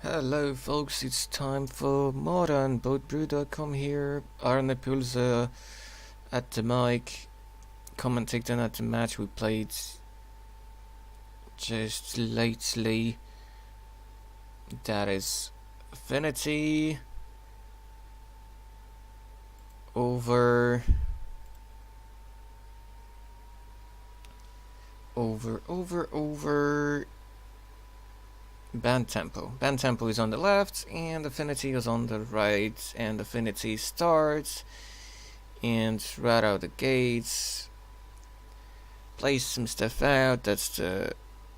Hello folks, it's time for modern boatbrew.com here. Arne Pulse at the mic, commentating at the match we played just lately. That is Affinity over Bant Tempo. Bant Tempo is on the left and Affinity is on the right, and Affinity starts and right out the gates plays some stuff out. That's the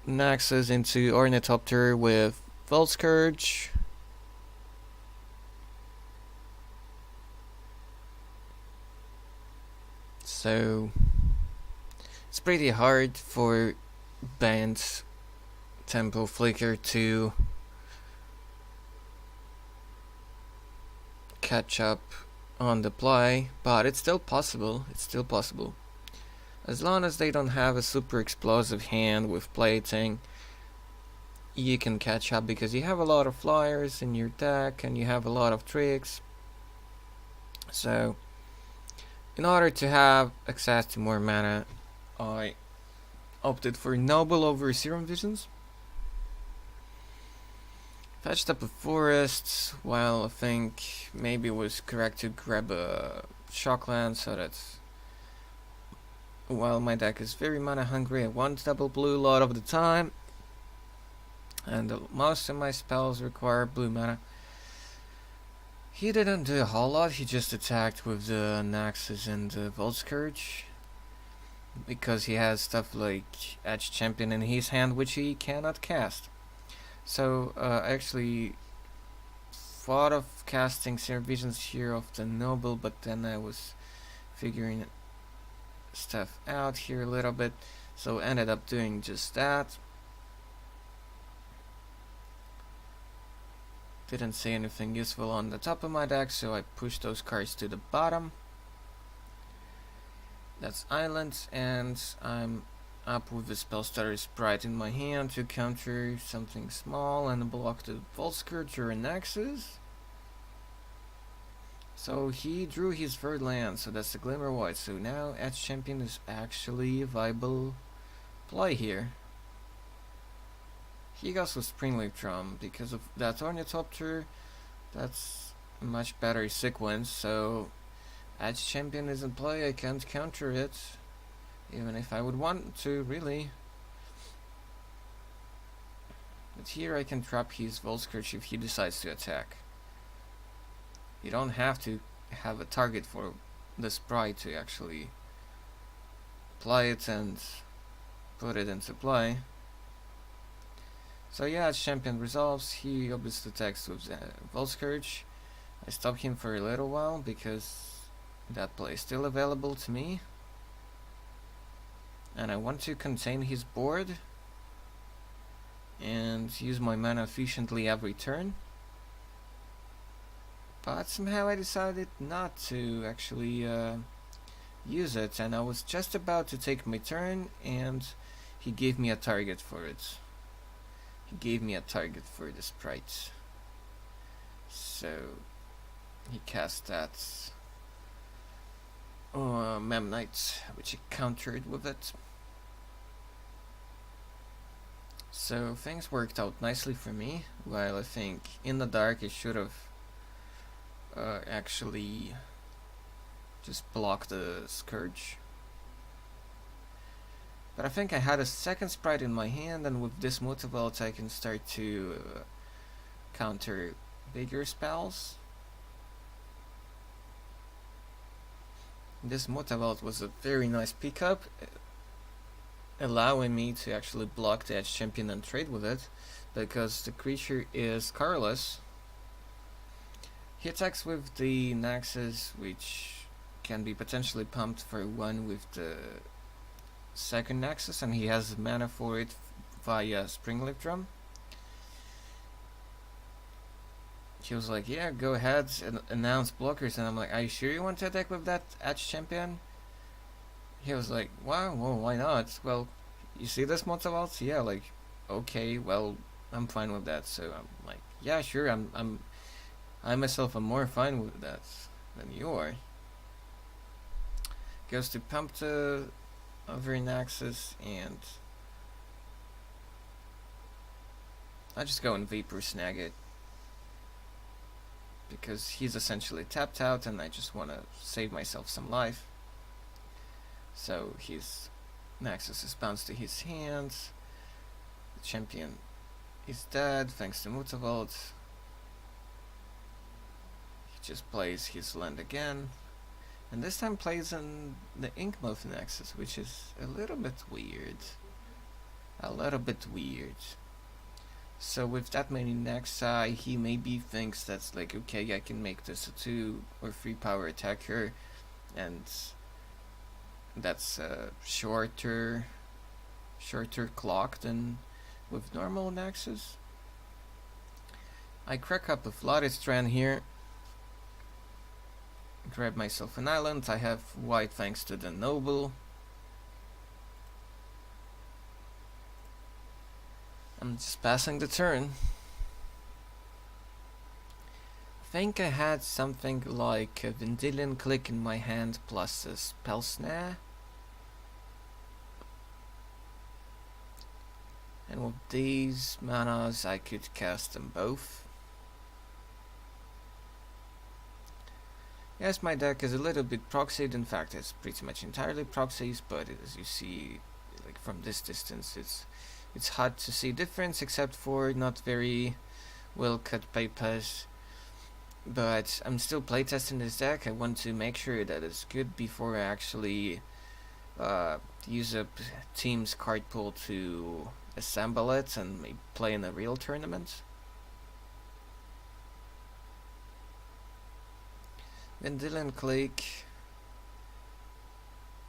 Naxos into Ornithopter with Volscourge. So it's pretty hard for Bant Tempo Flicker to catch up on the play, but it's still possible. As long as they don't have a super explosive hand with plating, you can catch up because you have a lot of flyers in your deck and you have a lot of tricks. So in order to have access to more mana, I opted for Noble over Serum Visions. Fetched up a forest, while I think maybe it was correct to grab a Shockland so that while my deck is very mana hungry, I want double blue a lot of the time. And most of my spells require blue mana. He didn't do a whole lot, he just attacked with the Naxos and the Volscourge. Because he has stuff like Edge Champion in his hand which he cannot cast. So I actually thought of casting Serum Visions here of the Noble, but then I was figuring stuff out here a little bit, so ended up doing just that. Didn't see anything useful on the top of my deck, so I pushed those cards to the bottom. That's Island, and I'm up with the Spellstutter Sprite in my hand to counter something small and block the Volscourge or Naxos. So he drew his third land, so that's the Glimmer White. So now Edge Champion is actually a viable play here. He goes with Springleaf Drum because of that Ornithopter. That's a much better sequence, so Edge Champion is in play, I can't counter it. Even if I would want to, really. But here I can trap his Volscourge if he decides to attack. You don't have to have a target for the sprite to actually play it and put it into play. So yeah, Edge Champion resolves. He obviously attacks with Volscourge. I stop him for a little while because that play is still available to me. And I want to contain his board and use my mana efficiently every turn. But somehow I decided not to actually use it, and I was just about to take my turn and he gave me a target for it. He gave me a target for the sprite. So he cast that Memnite, which he countered with it. So things worked out nicely for me, while I think in the dark I should have actually just blocked the Scourge. But I think I had a second sprite in my hand, and with this Mutavault I can start to counter bigger spells. This Mutavault was a very nice pickup, allowing me to actually block the Edge Champion and trade with it, because the creature is colorless. He attacks with the Naxos, which can be potentially pumped for one with the second Naxos, and he has mana for it via Springleaf Drum. He was like, yeah, go ahead and announce blockers, and I'm like, are you sure you want to attack with that Edge Champion? He was like, wow, well, why not? Well, you see this Mutavault? Yeah, like, okay, well, I'm fine with that. So I'm like, Yeah, sure. I myself am more fine with that than you are. Goes to pump the over Naxos, and I just go and Vapor Snag it because he's essentially tapped out, and I just want to save myself some life. So his Naxos is bounced to his hands. The champion is dead thanks to Mutavault. He just plays his land again, and this time plays in the Inkmoth Nexus, which is a little bit weird. So with that many Nexi, he maybe thinks that's like, okay, I can make this a 2 or 3 power attacker, and that's a shorter clock than with normal Nexus. I crack up a Flooded Strand here, grab myself an island. I have white thanks to the Noble. I'm just passing the turn. I think I had something like a Vendilion Click in my hand plus a Spell Snare. And with these manas I could cast them both. Yes, my deck is a little bit proxied. In fact, it's pretty much entirely proxies, but as you see, like from this distance, it's hard to see difference except for not very well cut papers. But I'm still playtesting this deck. I want to make sure that it's good before I actually use up team's card pool to assemble it and maybe play in a real tournament. Then Dylan Click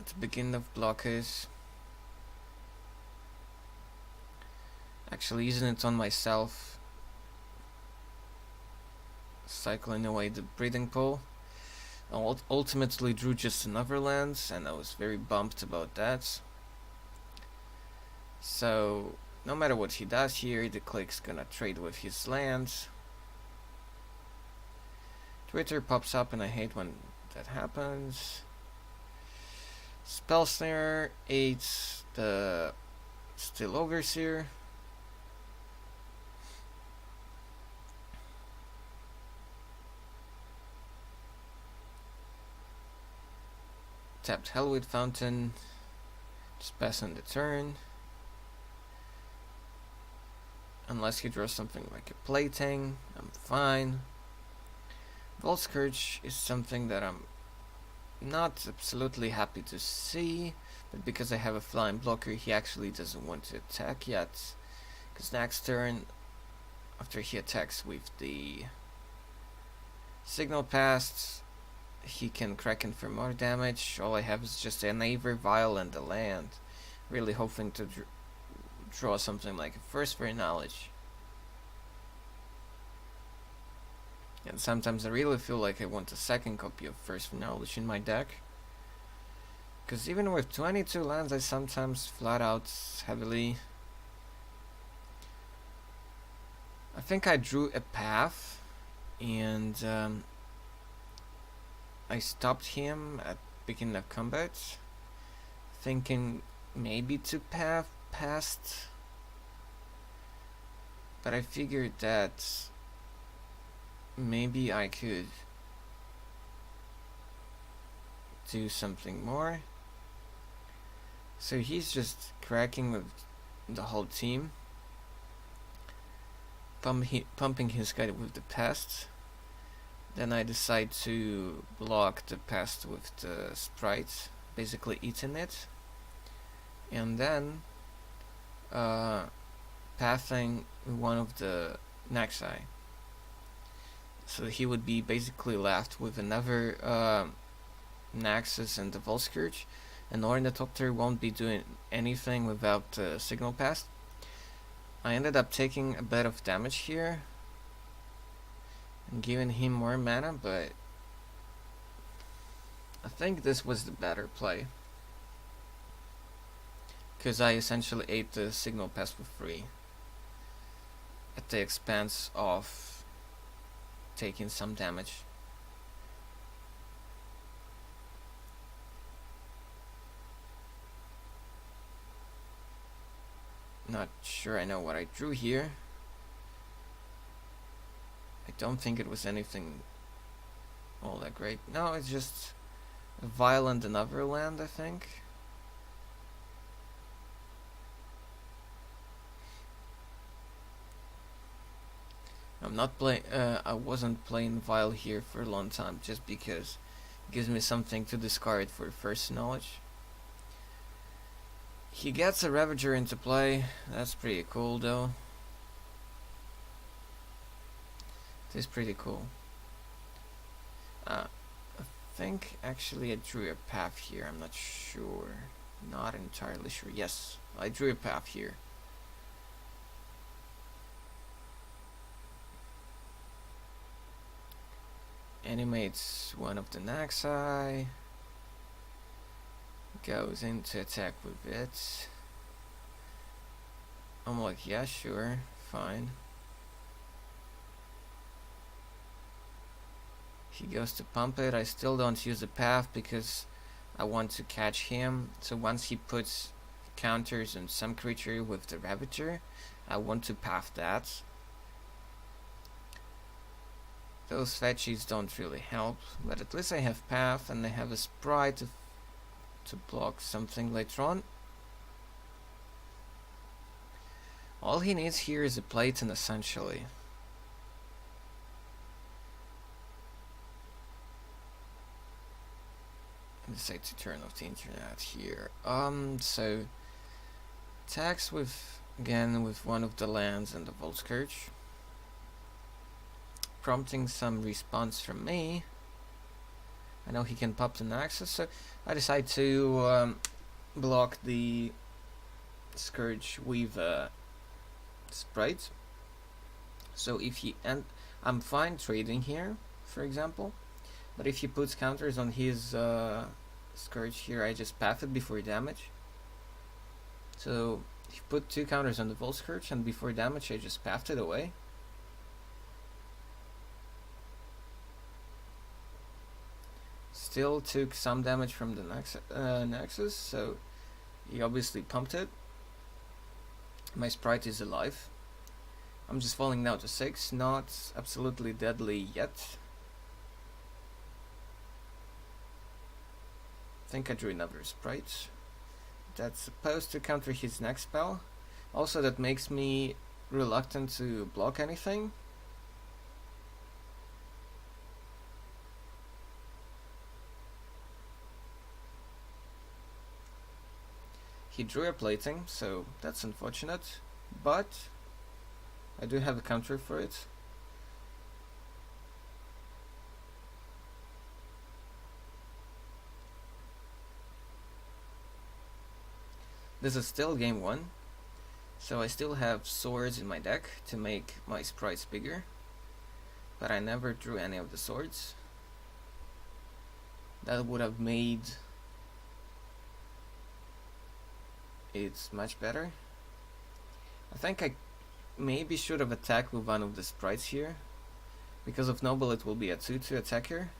at the beginning of blockers. Actually using it on myself. Cycling away the breeding pool. I ultimately drew just another land, and I was very bummed about that. So no matter what he does here, the Click's gonna trade with his lands. Twitter pops up, and I hate when that happens. Spell Snare 8 the Still Overseer. Tapped Hellwood Fountain. Just passing the turn. Unless he draws something like a Plaything, I'm fine. Vault Scourge is something that I'm not absolutely happy to see, but because I have a flying blocker, he actually doesn't want to attack yet. Because next turn, after he attacks with the Signal Past, he can Kraken for more damage. All I have is just an Aver Vial and a land. Really hoping to draw something like a First for Knowledge. And sometimes I really feel like I want a second copy of First for Knowledge in my deck. Because even with 22 lands, I sometimes flat out heavily. I think I drew a path, and I stopped him at beginning of combat, thinking maybe to path past. But I figured that maybe I could do something more. So he's just cracking with the whole team, pumping his guy with the pest. Then I decide to block the pest with the sprite, basically eating it, and then pathing one of the Naxi. So he would be basically left with another Naxos and the Vault Scourge, and Ornithopter won't be doing anything without Signal Pass. I ended up taking a bit of damage here and giving him more mana, but I think this was the better play, because I essentially ate the Signal Pass for free. At the expense of taking some damage. Not sure I know what I drew here. I don't think it was anything all that great. No, it's just a violent and overland, I think. I'm not playing. I wasn't playing Vile here for a long time, just because it gives me something to discard for first knowledge. He gets a Ravager into play. That's pretty cool, though. It is pretty cool. I think actually I drew a path here. I'm not sure. Not entirely sure. Yes, I drew a path here. Animates one of the Naxai. Goes into attack with it. I'm like, yeah, sure, fine. He goes to pump it. I still don't use the path because I want to catch him. So once he puts counters on some creature with the Ravager, I want to path that. Those fetchies don't really help, but at least I have path and I have a sprite to block something later on. All he needs here is a Platon, essentially. Decide to turn off the internet here. So attacks with again with one of the lands and the Volt Scourge, prompting some response from me. I know he can pop the Naxos, so I decide to block the Scourge with Sprite. So if he I'm fine trading here, for example, but if he puts counters on his Scourge here, I just path it before damage. So he put 2 counters on the Volt Scourge, and before damage I just pathed it away. Still took some damage from the Nexus, so he obviously pumped it. My Sprite is alive. I'm just falling now to 6, not absolutely deadly yet. I think I drew another Sprite. That's supposed to counter his next spell. Also, that makes me reluctant to block anything. He drew a plating, so that's unfortunate, but I do have a counter for it. This is still game 1, so I still have swords in my deck to make my sprites bigger, but I never drew any of the swords. That would have made it much better. I think I maybe should have attacked with one of the sprites here. Because of Noble it will be a 2/2 attacker,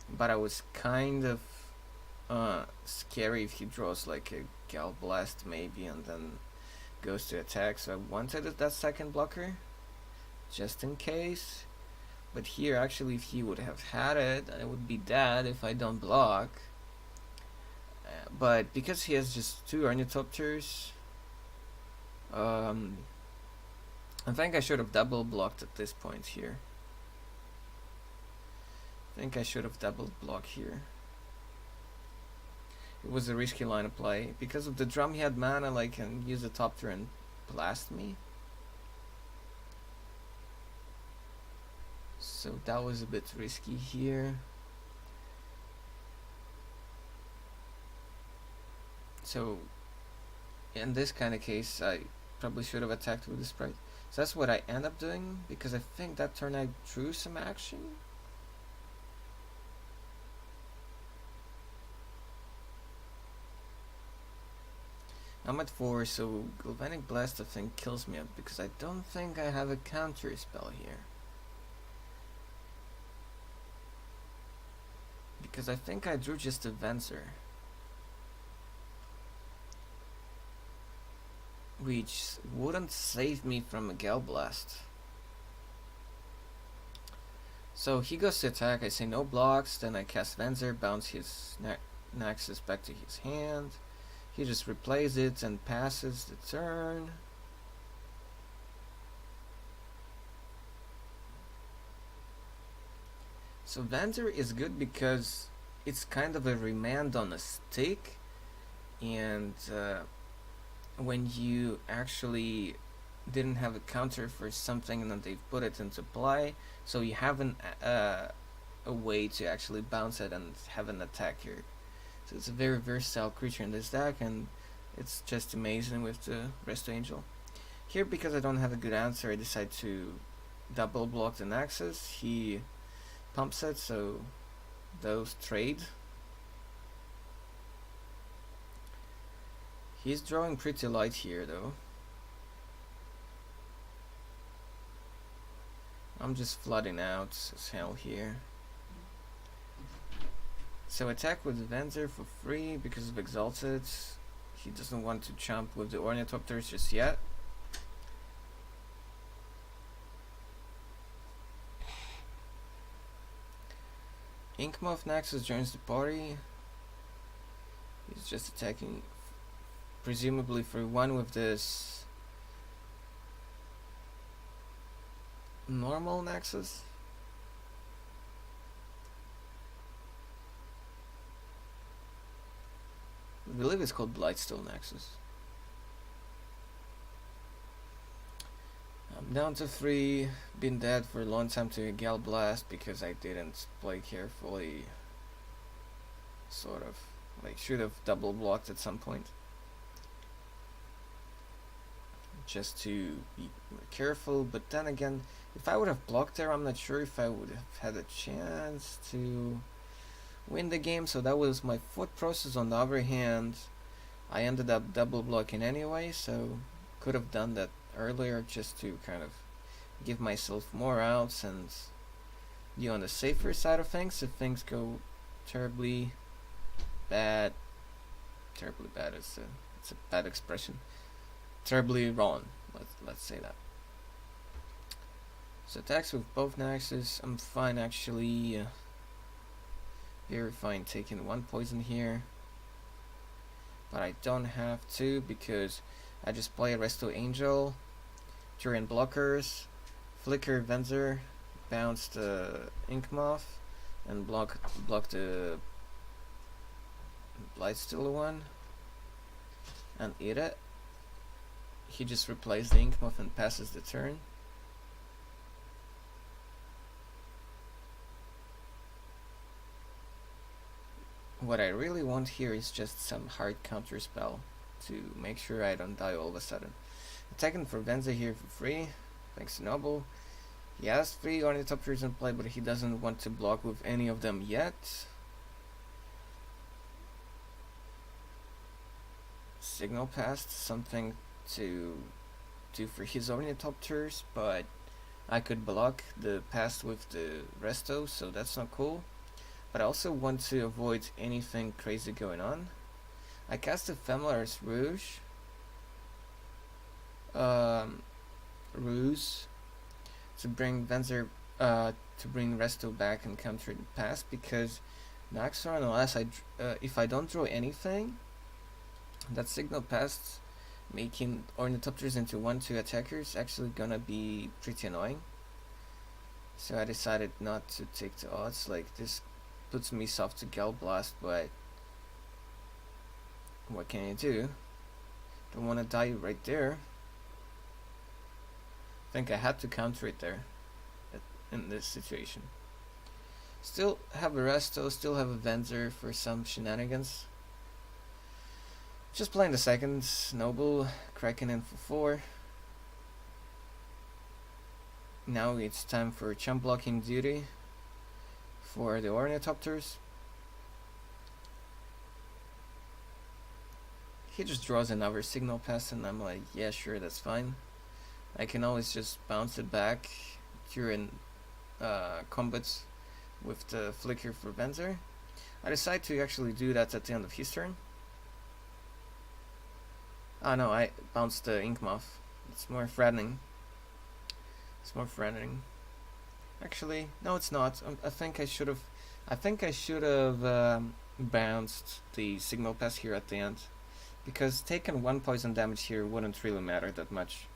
but I was kind of scary if he draws like a Gal Blast maybe and then goes to attack, so I wanted that second blocker just in case. But here actually if he would have had it, I would be dead if I don't block. But because he has just 2 Ornithopters, I think I should have double blocked at this point here. I think I should have double blocked here. It was a risky line of play. Because of the drum he had mana, like, and use the Topter and blast me. So that was a bit risky here. So in this kind of case I probably should have attacked with the sprite. So that's what I end up doing, because I think that turn I drew some action. I'm at 4, so Galvanic Blast I think kills me because I don't think I have a counter spell here. Because I think I drew just a Venser, which wouldn't save me from a Gale Blast. So he goes to attack, I say no blocks, then I cast Venser, bounce his Naxos back to his hand. He just replays it and passes the turn. So Venser is good because it's kind of a remand on a stick, and when you actually didn't have a counter for something and then they put it into play, so you have a way to actually bounce it and have an attack here. So it's a very versatile creature in this deck, and it's just amazing with the Resto Angel. Here, because I don't have a good answer, I decide to double block the Naxos. He pumps it, so those trade. He's drawing pretty light here though. I'm just flooding out as hell here. So attack with Venser for free because of Exalted. He doesn't want to chomp with the Ornithopters just yet. Inkmoth Naxos joins the party. He's just attacking presumably for 1 with this normal Naxos. I believe it's called Blightstone Naxos. I'm down to 3, been dead for a long time to a Gale Blast because I didn't play carefully. Sort of. Like, should have double blocked at some point. Just to be more careful, but then again, if I would have blocked there, I'm not sure if I would have had a chance to win the game. So that was my thought process. On the other hand, I ended up double blocking anyway, so could have done that earlier just to kind of give myself more outs and be on the safer side of things if things go terribly bad. Terribly bad is it's a bad expression. Terribly wrong, let's say that. So attacks with both Naxos, I'm fine actually. Very fine taking 1 poison here. But I don't have to because I just play Resto Angel, Turian blockers, Flicker Venser, bounce the Inkmoth, and block the Blightsteel one, and eat it. He just replays the Inkmoth and passes the turn. What I really want here is just some hard counter spell to make sure I don't die all of a sudden. Attacking for Venza here for free, thanks to Noble. He has 3 Ornithopters in play, but he doesn't want to block with any of them yet. Signal Past, something to do for his Ornithopters, but I could block the past with the Resto, so that's not cool. But I also want to avoid anything crazy going on. I cast Ephemer's Ruse to bring Venser to bring Resto back and counter the past, because next turn, unless if I don't draw anything, that Signal Past making Ornithopters into 1/2 attackers actually gonna be pretty annoying. So I decided not to take the odds. Like, this puts me soft to Gale Blast, but what can you do? Don't want to die right there. I think I had to counter it there in this situation. Still have a Resto, still have a Venser for some shenanigans. Just playing the second Noble, cracking in for 4. Now it's time for chump blocking duty for the Ornithopters. he just draws another signal pass, and I'm like, yeah, sure, that's fine. I can always just bounce it back during combats with the flicker for Benzer. I decide to actually do that at the end of his turn. Ah no, I bounced the Ink Moth. It's more threatening. It's more threatening. Actually, no, it's not. I think I should have. I think I should have bounced the signal pass here at the end, because taking 1 poison damage here wouldn't really matter that much.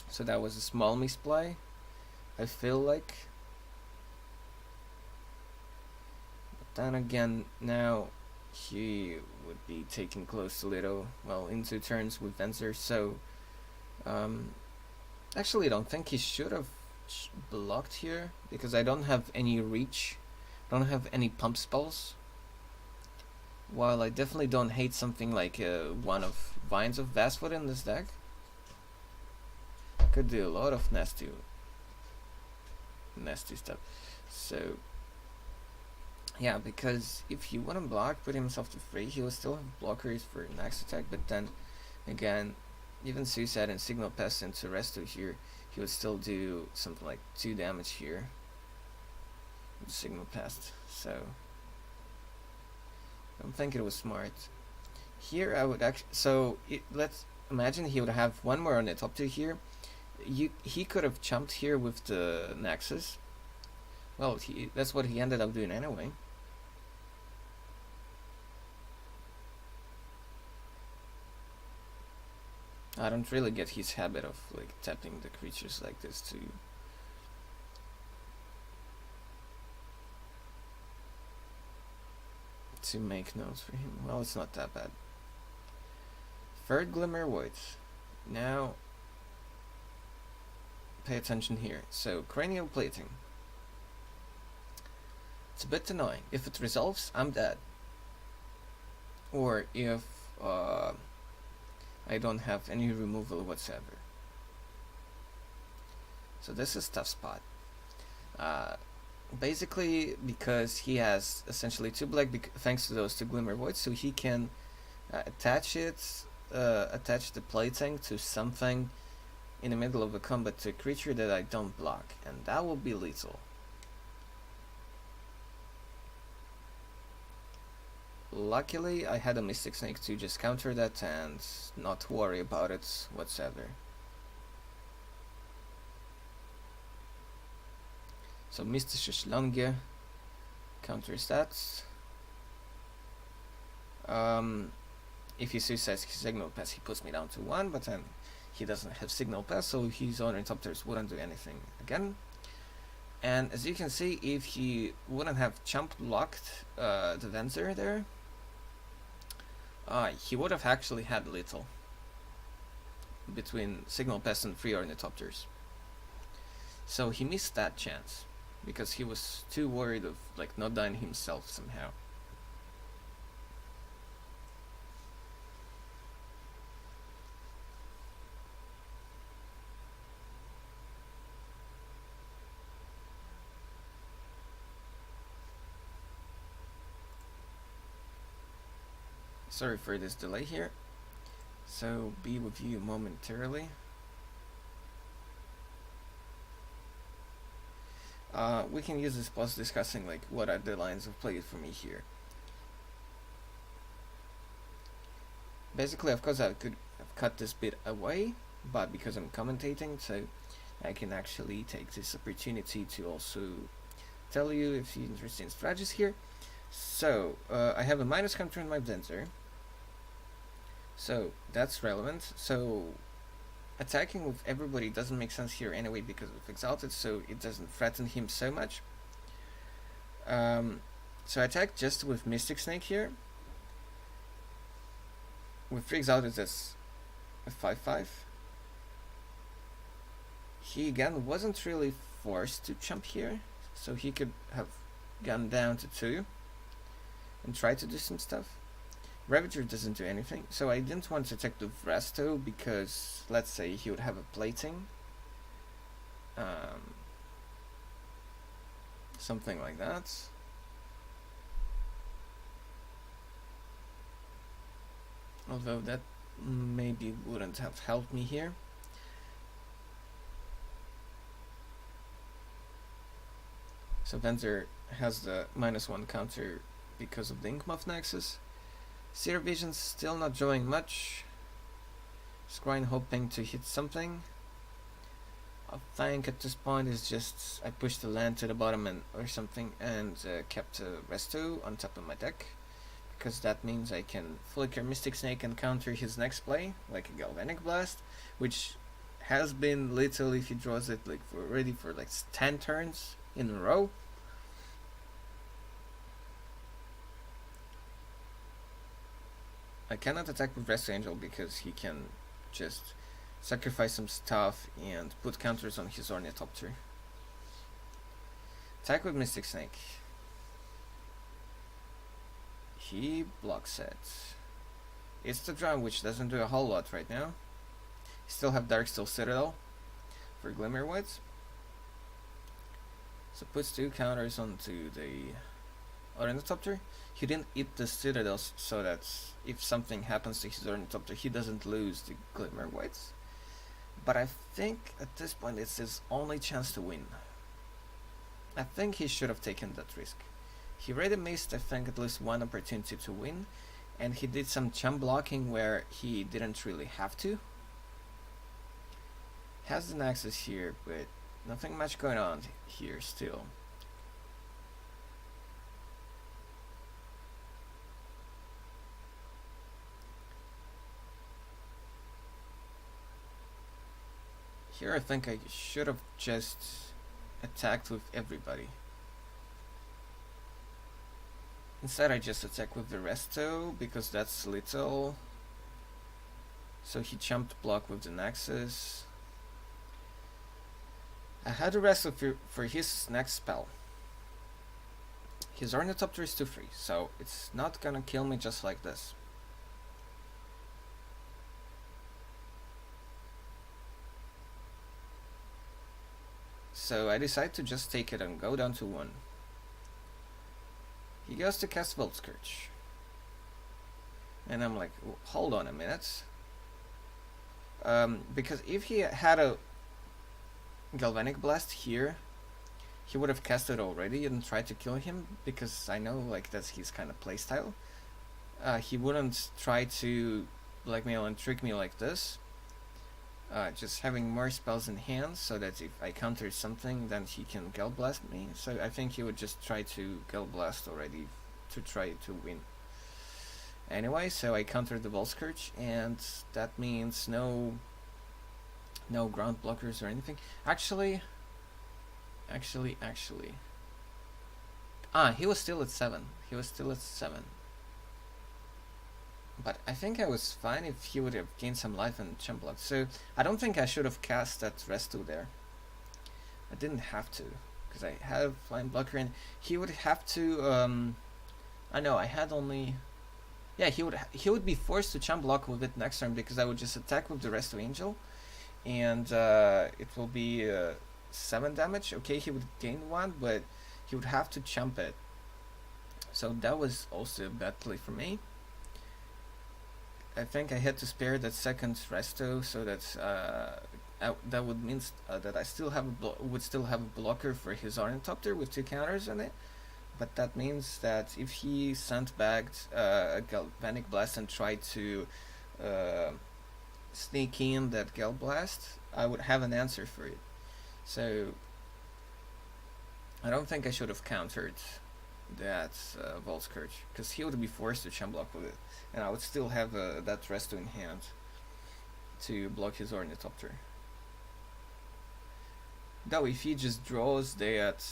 So that was a small misplay, I feel like. But then again, now he would be taking close a little, well, into turns with Venser, so actually I don't think he should have blocked here, because I don't have any reach, don't have any pump spells. While I definitely don't hate something like one of Vines of Vastwood in this deck. Could do a lot of nasty stuff. So yeah, because if he wouldn't block, put himself to 3, he will still have blockers for next attack, but then again, even Suicide and Signal Pest into Resto here, he would still do something like 2 damage here with Signal Pest, so I don't think it was smart. Here I would actually, so let's imagine he would have 1 more on the top 2 here. He could have jumped here with the Nexus. Well, that's what he ended up doing anyway. I don't really get his habit of like tapping the creatures like this to make notes for him. Well, it's not that bad. Third Glimmer Voids. Now pay attention here. So Cranial Plating. It's a bit annoying. If it resolves, I'm dead. Or if I don't have any removal whatsoever. So this is tough spot. Basically, because he has essentially 2 black thanks to those 2 Glimmer Voids, so he can attach the plating to something in the middle of a combat to a creature that I don't block, and that will be lethal. Luckily, I had a Mystic Snake to just counter that and not worry about it whatsoever. So Mystische Schlange counters that. If he suicides his Signal Pass, he puts me down to 1, but then he doesn't have Signal Pass, so his Ornithopters wouldn't do anything again. And as you can see, if he wouldn't have jump blocked the Venser there, he would have actually had little between Signal Pass and 3 Ornithopters. So he missed that chance because he was too worried of like not dying himself somehow. Sorry for this delay here. So be with you momentarily. We can use this pause discussing like what are the lines of play for me here. Basically, of course, I could have cut this bit away, but because I'm commentating, so I can actually take this opportunity to also tell you a few interesting strategies here. So I have a minus counter in my Venser. So that's relevant. So attacking with everybody doesn't make sense here anyway because of Exalted, so it doesn't threaten him so much. So I attack just with Mystic Snake here. With 3 Exalted, that's a 5/5. He again wasn't really forced to jump here, so he could have gone down to 2 and try to do some stuff. Ravager doesn't do anything, so I didn't want to attack the Resto because let's say he would have a plating. Something like that. although that maybe wouldn't have helped me here. So Venzer has the -1 counter because of the Inkmoth Nexus. Zero Vision's still not drawing much. Scrying hoping to hit something. I think at this point is just I pushed the land to the bottom and or something and kept Resto on top of my deck, because that means I can flicker Mystic Snake and counter his next play like a Galvanic Blast, which has been lethal if he draws it like already for like 10 turns in a row. I cannot attack with Resto Angel because he can just sacrifice some stuff and put counters on his Ornithopter. Attack with Mystic Snake. He blocks it. It's the drum, which doesn't do a whole lot right now. Still have Darksteel Citadel for Glimmerwoods. So puts 2 counters onto the Ornithopter. He didn't eat the Citadel so that if something happens to his Ornithopter, he doesn't lose the Glimmerwoods. But I think at this point it's his only chance to win. I think he should have taken that risk. He already missed, I think, at least one opportunity to win, and he did some chump blocking where he didn't really have to. Has the Nexus here, but nothing much going on here still. Here I think I should have just attacked with everybody. Instead I just attack with the Resto because that's little. So he jumped block with the Nexus. I had a Resto for his next spell. His Ornithopter is 2-3, so it's not gonna kill me just like this. So I decide to just take it and go down to 1. He goes to cast Volt Scourge. And I'm like, hold on a minute. Because if he had a Galvanic Blast here, he would have cast it already and tried to kill him, because I know like that's his kind of playstyle. He wouldn't try to blackmail and trick me like this. Just having more spells in hand so that if I counter something then he can Gale Blast me. So I think he would just try to Gale Blast already to try to win. Anyway, so I countered the Volt Scourge, and that means no ground blockers or anything. Actually. He was still at 7. But I think I was fine if he would have gained some life and chump block. So I don't think I should have cast that Resto there. I didn't have to, because I had a flying blocker, and he would have to. I know I had only. Yeah, he would be forced to chump block with it next turn, because I would just attack with the Resto Angel, and it will be 7 damage. Okay, he would gain 1, but he would have to chump it. So that was also a bad play for me. I think I had to spare that second Resto, so that that would mean that I still have would still have a blocker for his Ornithopter with 2 counters on it. But that means that if he sandbagged a Galvanic Blast and tried to sneak in that Gale Blast, I would have an answer for it. So I don't think I should have countered that Volt Scourge, because he would be forced to chump block with it, and I would still have that Resto in hand to block his Ornithopter. Though if he just draws that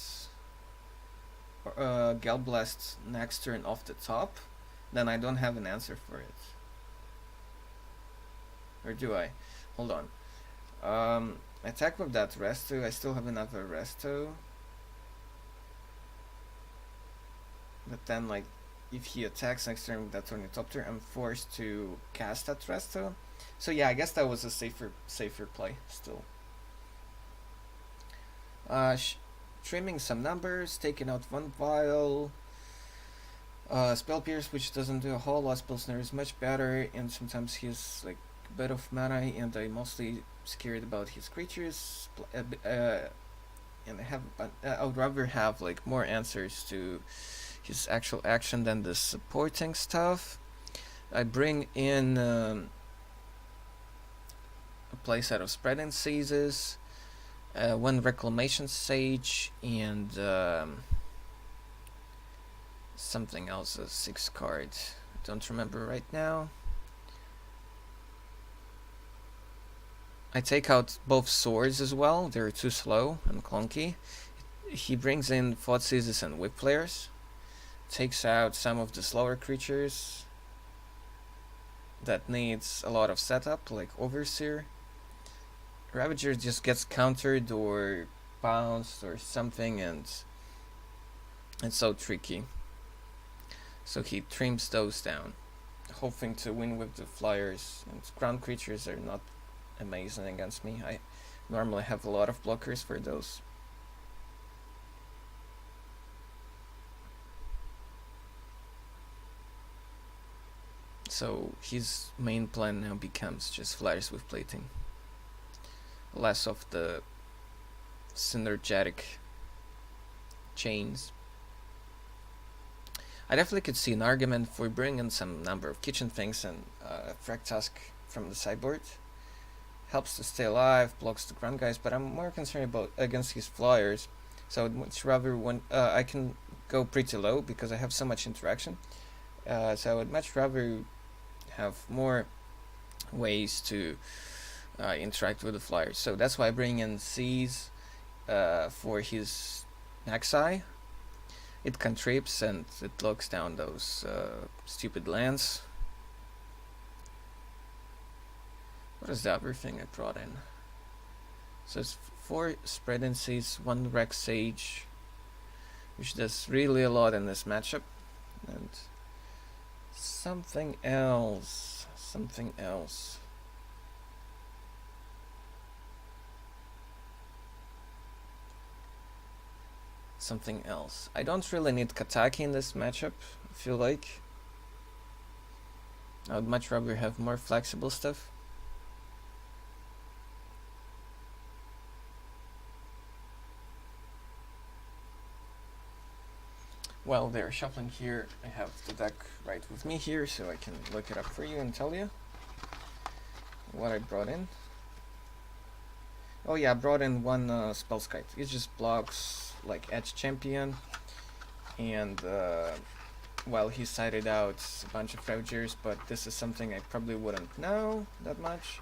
Gale Blast next turn off the top, then I don't have an answer for it. Or do I? Hold on. Attack with that Resto. I still have another Resto. But then, like, if he attacks next turn with that Ornithopter, I'm forced to cast that Resto. So yeah, I guess that was a safer play still. Trimming some numbers, taking out 1 vial. Spell Pierce, which doesn't do a whole lot. Spell Snare is much better, and sometimes he's like a bit of mana, and I'm mostly scared about his creatures. And I would rather have like more answers to his actual action than the supporting stuff. I bring in a playset of Spreading Seizes, one Reclamation Sage, and something else, a 6 card. Don't remember right now. I take out both swords as well. They're too slow and clunky. He brings in Thoughtseizes and Whip Players. Takes out some of the slower creatures that needs a lot of setup, like Overseer. Ravager just gets countered or bounced or something, and it's so tricky. So he trims those down, hoping to win with the flyers. And ground creatures are not amazing against me. I normally have a lot of blockers for those. So his main plan now becomes just flyers with plating. Less of the synergetic chains. I definitely could see an argument for bringing some number of kitchen things and Frag Tusk from the sideboard. Helps to stay alive, blocks the ground guys, but I'm more concerned about against his flyers. So I'd much rather I can go pretty low because I have so much interaction. So I would much rather have more ways to interact with the flyers. So that's why I bring in Seize for his Maxi. It contributes and it locks down those stupid lands. What is the other thing I brought in? So it's 4 Spreading Seas, 1 Rex Sage, which does really a lot in this matchup, and something else. Something else. I don't really need Kataki in this matchup, I feel like. I would much rather have more flexible stuff. While they're shuffling here, I have the deck right with me here, so I can look it up for you and tell you what I brought in. Oh yeah, I brought in 1 Spellskite. It just blocks like Edge Champion, and well, he sided out a bunch of Ravagers, but this is something I probably wouldn't know that much.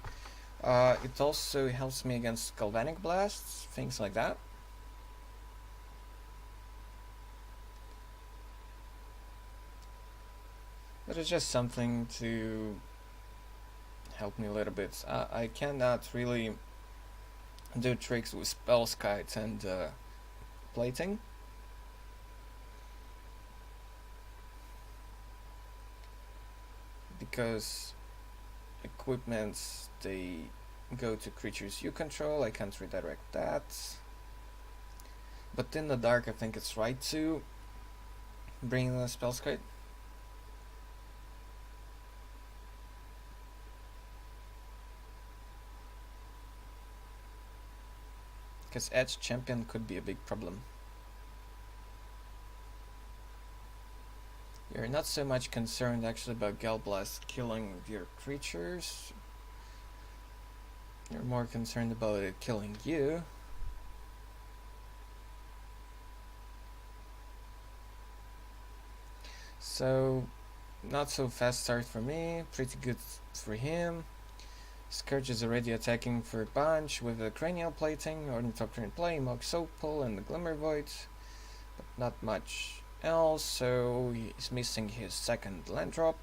It also helps me against Galvanic Blasts, things like that. But it's just something to help me a little bit. I cannot really do tricks with Spellskite and plating. Because equipments, they go to creatures you control. I can't redirect that. But in the dark, I think it's right to bring in a Spellskite. Because Edge Champion could be a big problem. You're not so much concerned actually about Galblast killing your creatures. You're more concerned about it killing you. So, not so fast start for me, pretty good for him. Scourge is already attacking for a bunch with a Cranial Plating, Ornithopter in play, Mox Opal, and the Glimmer Void, but not much else, so he's missing his second land drop.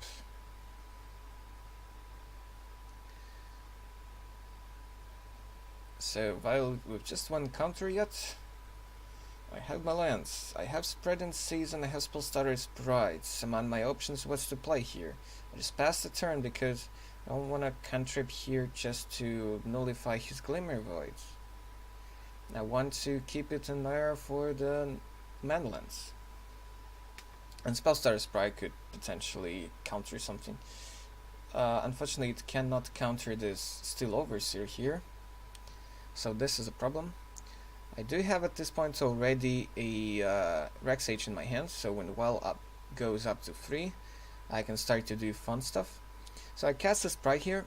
So while with just 1 counter yet, I have my lands, I have Spreading Seas, and I have Spellstarter's Pride. Some on my options what's to play here. I just passed the turn because I don't want to cantrip here just to nullify his Glimmer Void. I want to keep it in there for the Manlands. And Spellstar Sprite could potentially counter something. Unfortunately, it cannot counter this Steel Overseer here, so this is a problem. I do have at this point already a Rex Sage in my hand, so when the well up goes up to 3, I can start to do fun stuff. So I cast a Sprite here,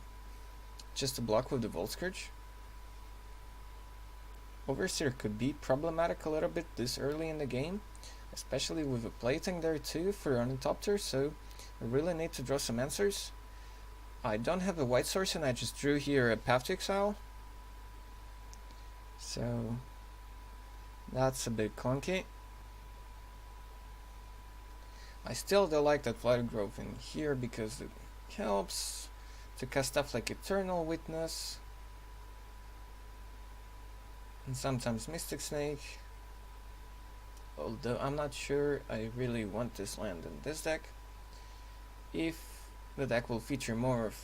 just to block with the Volt Scourge. Overseer could be problematic a little bit this early in the game, especially with a plating there too for Ornithopter, so I really need to draw some answers. I don't have a white source and I just drew here a Path to Exile, so that's a bit clunky. I still do like that Flight Grove in here because it helps to cast stuff like Eternal Witness and sometimes Mystic Snake, although I'm not sure I really want this land in this deck. If the deck will feature more of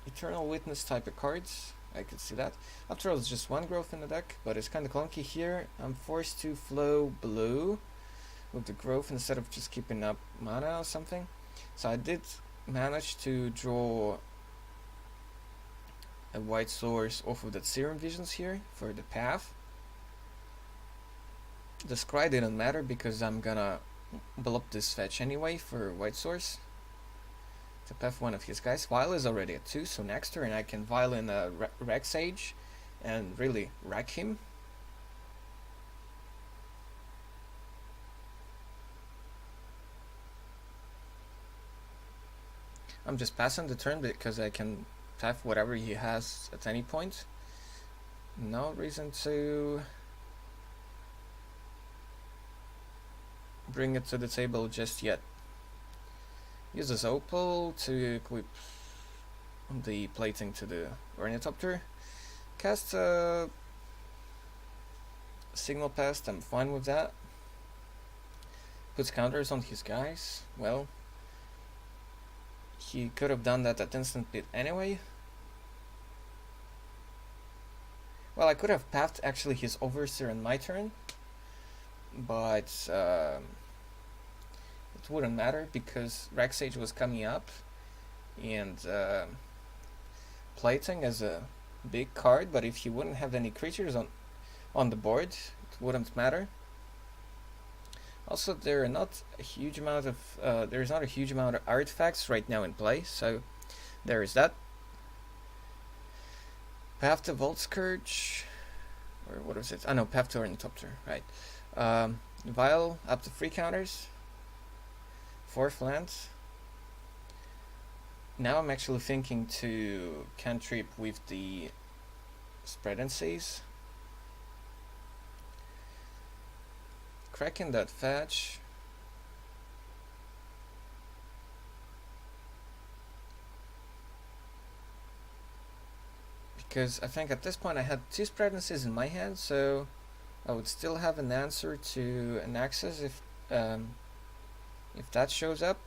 Eternal Witness type of cards, I could see that. After all, it's just one growth in the deck, but it's kind of clunky here. I'm forced to flow blue with the growth instead of just keeping up mana or something. So I did manage to draw a white source off of that Serum Visions here for the path. The scry didn't matter because I'm gonna blow up this fetch anyway for white source to path one of his guys. Vile is already at 2, so next turn I can Vile in a Rex Sage and really wreck him. I'm just passing the turn because I can path whatever he has at any point. No reason to bring it to the table just yet. Uses Opal to equip the plating to the Ornithopter. Cast a Signal Pest, I'm fine with that. Puts counters on his guys. Well, he could have done that at instant bid anyway. Well, I could have pathed actually his Overseer on my turn, but it wouldn't matter because Rex Sage was coming up and plating as a big card, but if he wouldn't have any creatures on the board, it wouldn't matter. Also, there are not a huge amount of there's not a huge amount of artifacts right now in play, so there is that. Path to Volt Scourge, or what was it? Oh no, Path to Ornithopter, right. Vile up to 3 counters, 4th land. Now I'm actually thinking to cantrip with the Spread and Seize. Cracking that fetch. Because I think at this point I had 2 Spread and Seize in my hand, so I would still have an answer to an access if that shows up.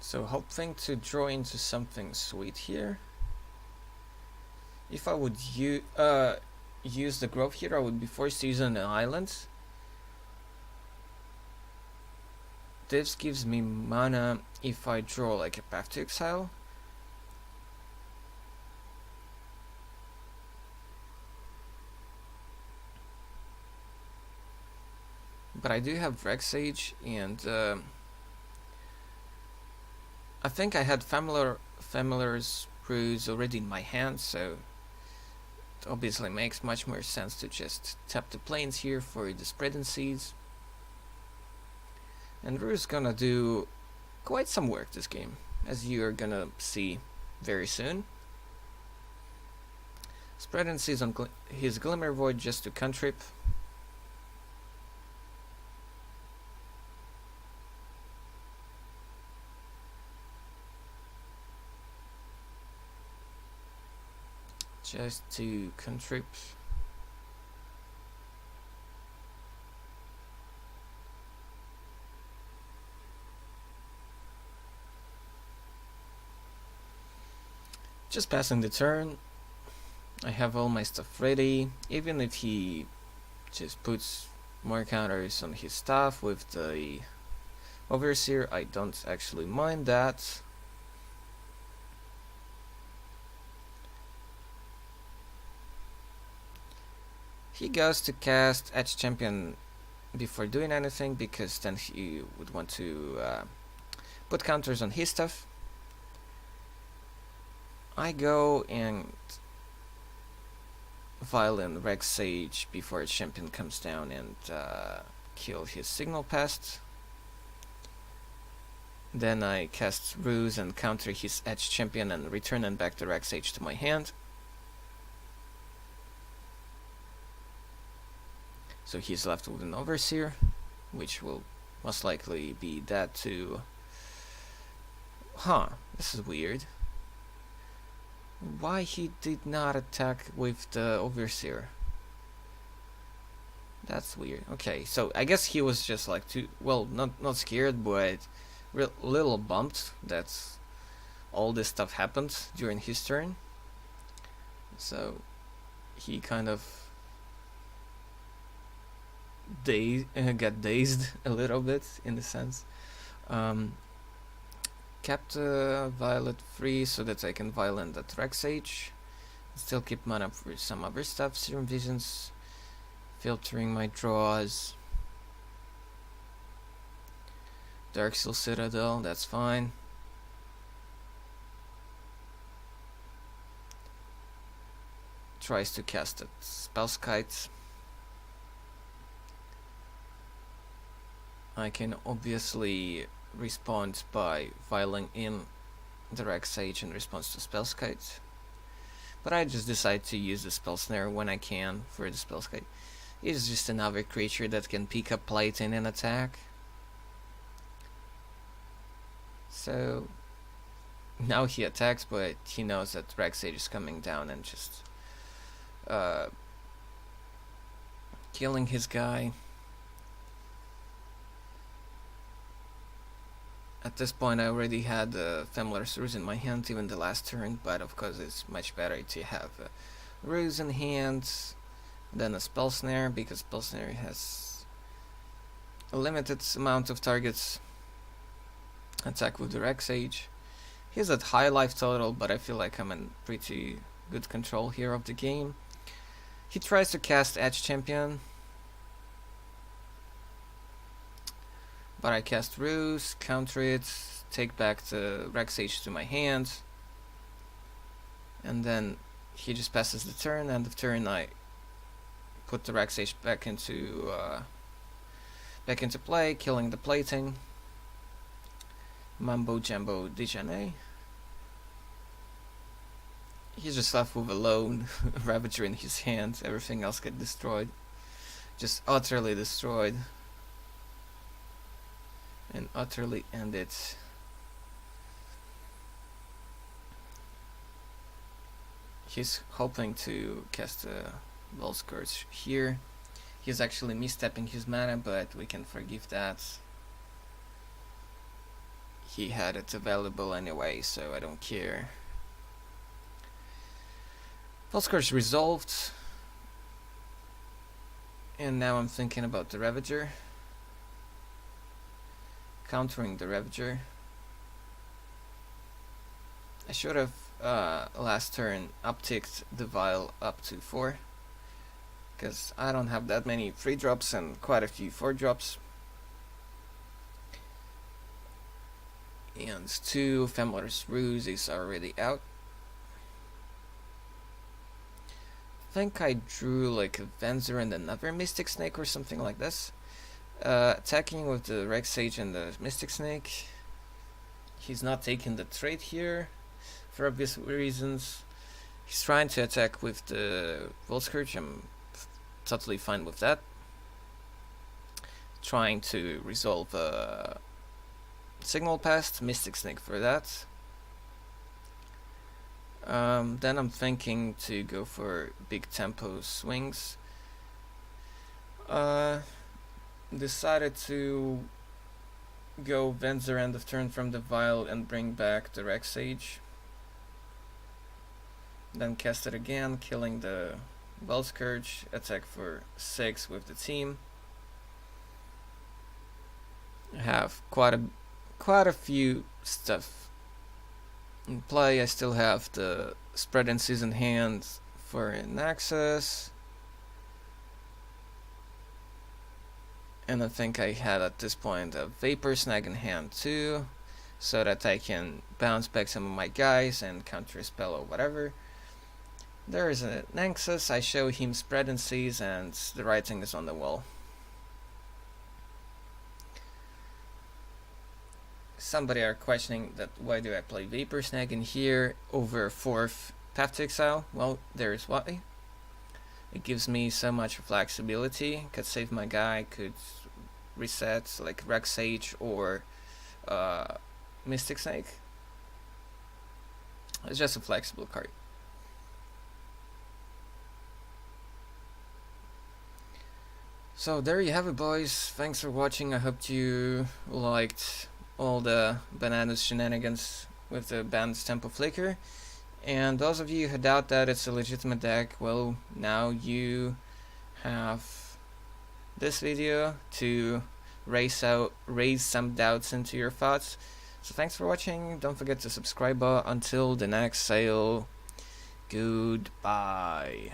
So hoping to draw into something sweet here. If I would use the growth here, I would be forced to use an island. This gives me mana if I draw like a Path to Exile. But I do have Rex Sage and I think I had Familiar's Brews already in my hand, so it obviously makes much more sense to just tap the plains here for the Spread and Seize. And Drew's gonna do quite some work this game, as you're gonna see very soon. Spread and Seize on his Glimmer Void just to cantrip. Just to cantrip. Just passing the turn. I have all my stuff ready. Even if he just puts more counters on his stuff with the Overseer, I don't actually mind that. He goes to cast Edge Champion before doing anything, because then he would want to put counters on his stuff. I go and Violin Rex Sage before Champion comes down and kill his Signal Pest. Then I cast Ruse and counter his Edge Champion and return and back the Rex Sage to my hand. So he's left with an Overseer, which will most likely be dead to... this is weird. Why he did not attack with the Overseer? That's weird. Okay, so I guess he was just like not scared, but little bumped that all this stuff happened during his turn. So he kind of got dazed a little bit in the sense. Kept Violet free so that I can violent that Rex Sage. Still keep mana for some other stuff. Serum Visions, filtering my draws. Darksteel Citadel, that's fine. Tries to cast that Spellskite. I can obviously respond by viling in the Rex Sage in response to Spellskite, but I just decide to use the Spell Snare when I can for the Spellskite. It's just another creature that can pick up plating and attack. So now he attacks, but he knows that Rex Sage is coming down and just killing his guy. At this point I already had Familiar's Ruse in my hand even the last turn, but of course it's much better to have Ruse in hand than a Spell Snare, because Spell Snare has a limited amount of targets. Attack with the Rex Sage. He's at high life total, but I feel like I'm in pretty good control here of the game. He tries to cast Edge Champion, but I cast Ruse, counter it, take back the Rex Sage to my hand, and then he just passes the turn. End of turn, I put the Rex Sage back into play, killing the plating. Mambo Jambo Dijane. He's just left with a lone Ravager in his hand. Everything else get destroyed. Just utterly destroyed. And utterly end it. He's hoping to cast a Ball Scourge here. He's actually misstepping his mana, but we can forgive that. He had it available anyway, so I don't care. Ball Scourge resolved. And now I'm thinking about the Ravager. Countering the Ravager. I should have last turn upticked the Vial up to 4, because I don't have that many 3 drops and quite a few 4 drops. And 2 Familiar's Ruse is already out. I think I drew like a Venser and another Mystic Snake or something like this. Attacking with the Rex Sage and the Mystic Snake. He's not taking the trade here for obvious reasons. He's trying to attack with the Volscourge. I'm totally fine with that. Trying to resolve Signal Pest, Mystic Snake for that. Then I'm thinking to go for big tempo swings. Decided to go Venser end of turn from the Vial and bring back the Rex Sage. then cast it again, killing the Bell Scourge, attack for 6 with the team. I have quite a few stuff in play. I still have the Spread and Season hand for Nexus. And I think I had at this point a Vapor Snag in hand too, so that I can bounce back some of my guys and counter a spell or whatever. There is a Nexus, I show him Spread and Seize, and the writing is on the wall. Somebody are questioning that why do I play Vapor Snag in here over 4th Path to Exile? Well, there is why. It gives me so much flexibility. Could save my guy, could reset like Rex Sage or Mystic Snake. It's just a flexible card. So there you have it, boys. Thanks for watching. I hope you liked all the bananas shenanigans with the Bant's Tempo Flicker. And those of you who doubt that it's a legitimate deck, well, now you have this video to raise some doubts into your thoughts. So thanks for watching. Don't forget to subscribe until the next sale. Goodbye.